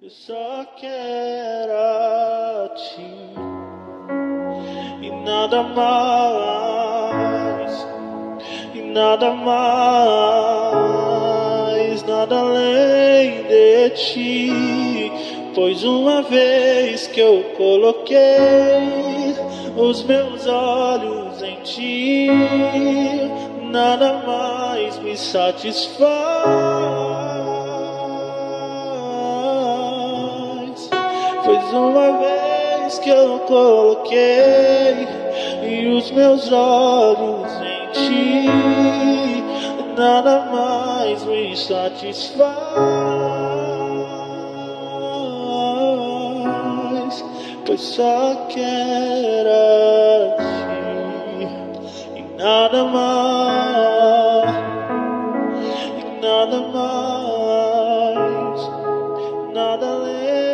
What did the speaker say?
Eu só quero a ti e nada mais, e nada mais, nada além de ti. Pois uma vez que eu coloquei os meus olhos em ti, nada mais me satisfaz. Pois uma vez que eu coloquei os meus olhos em ti, nada mais me satisfaz. Pois só quero a ti e nada mais, e nada mais, nada além.